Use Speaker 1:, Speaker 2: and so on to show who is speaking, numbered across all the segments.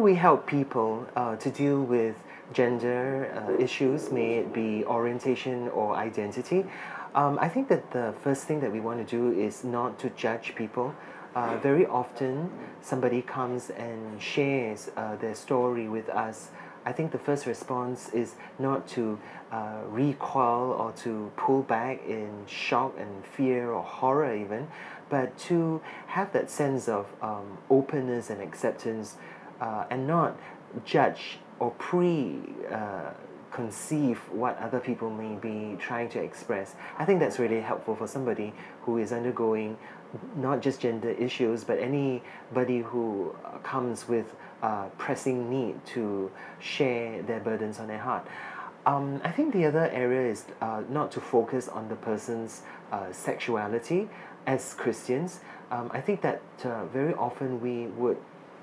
Speaker 1: do we help people to deal with gender issues, may it be orientation or identity? I think that the first thing that we want to do is not to judge people. Very often, somebody comes and shares their story with us. I think the first response is not to recoil or to pull back in shock and fear or horror even, but to have that sense of openness and acceptance, and not judge or conceive what other people may be trying to express. I think that's really helpful for somebody who is undergoing not just gender issues, but anybody who comes with pressing need to share their burdens on their heart. I think the other area is not to focus on the person's sexuality. As Christians, I think that very often we would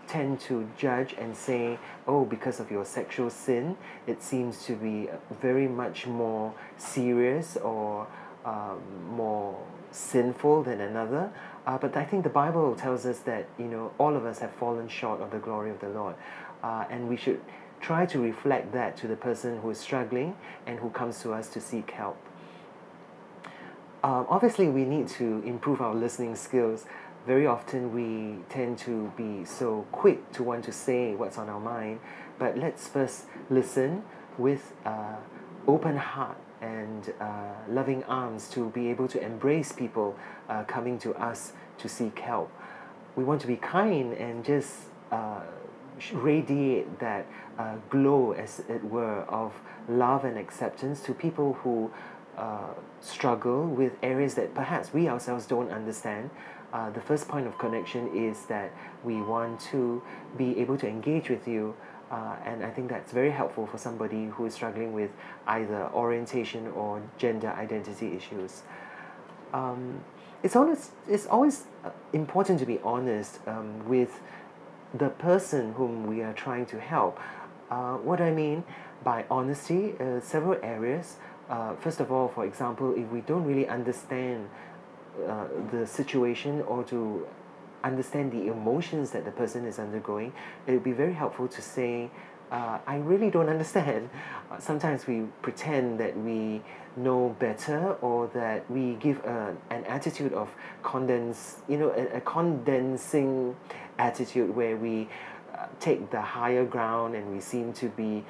Speaker 1: tend to judge and say, oh, because of your sexual sin, it seems to be very much more serious or more sinful than another. But I think the Bible tells us that, all of us have fallen short of the glory of the Lord. And we should try to reflect that to the person who is struggling and who comes to us to seek help. Obviously, we need to improve our listening skills. Very often we tend to be so quick to want to say what's on our mind, but let's first listen with open heart and loving arms to be able to embrace people coming to us to seek help. We want to be kind and just radiate that glow, as it were, of love and acceptance to people who struggle with areas that perhaps we ourselves don't understand. The first point of connection is that we want to be able to engage with you, and I think that's very helpful for somebody who is struggling with either orientation or gender identity issues. It's always important to be honest with the person whom we are trying to help. What I mean by honesty, several areas. First of all, for example, if we don't really understand the situation or to understand the emotions that the person is undergoing, it would be very helpful to say, I really don't understand. Sometimes we pretend that we know better, or that we give an attitude of a condensing attitude where we take the higher ground and we seem to be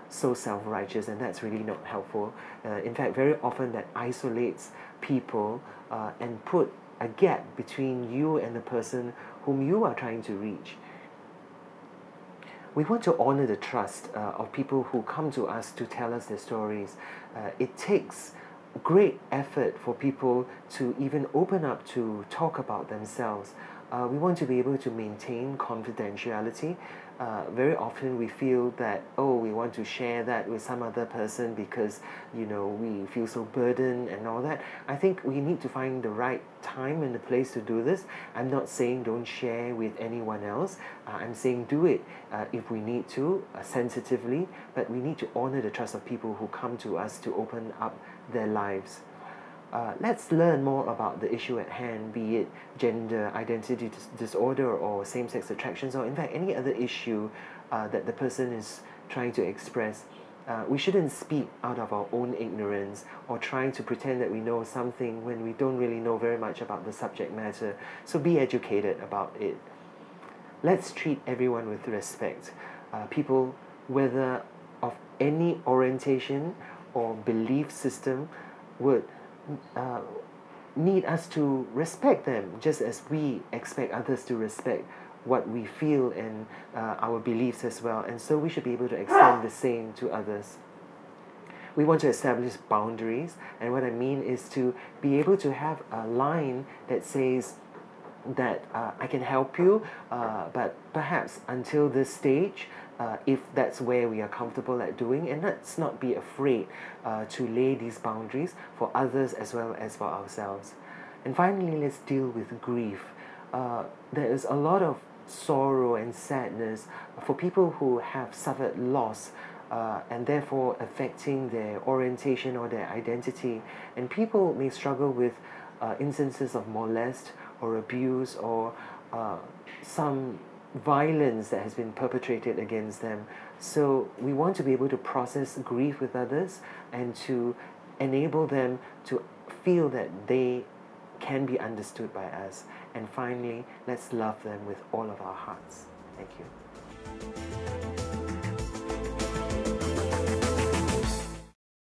Speaker 1: so self-righteous, and that's really not helpful. In fact, very often that isolates people and put a gap between you and the person whom you are trying to reach. We want to honor the trust of people who come to us to tell us their stories. It takes great effort for people to even open up to talk about themselves. We want to be able to maintain confidentiality. Very often we feel that, we want to share that with some other person because, we feel so burdened and all that. I think we need to find the right time and the place to do this. I'm not saying don't share with anyone else. I'm saying do it if we need to, sensitively, but we need to honor the trust of people who come to us to open up their lives. Let's learn more about the issue at hand, be it gender identity disorder or same-sex attractions, or in fact any other issue that the person is trying to express. We shouldn't speak out of our own ignorance or trying to pretend that we know something when we don't really know very much about the subject matter. So be educated about it. Let's treat everyone with respect. People, whether of any orientation or belief system, would need us to respect them, just as we expect others to respect what we feel and our beliefs as well. And so we should be able to extend the same to others. We want to establish boundaries, and what I mean is to be able to have a line that says that I can help you, but perhaps until this stage, if that's where we are comfortable at doing, and let's not be afraid to lay these boundaries for others as well as for ourselves. And finally, let's deal with grief. There is a lot of sorrow and sadness for people who have suffered loss, and therefore affecting their orientation or their identity. And people may struggle with instances of molest or abuse or some violence that has been perpetrated against them. So we want to be able to process grief with others and to enable them to feel that they can be understood by us. And finally, let's love them with all of our hearts. Thank you.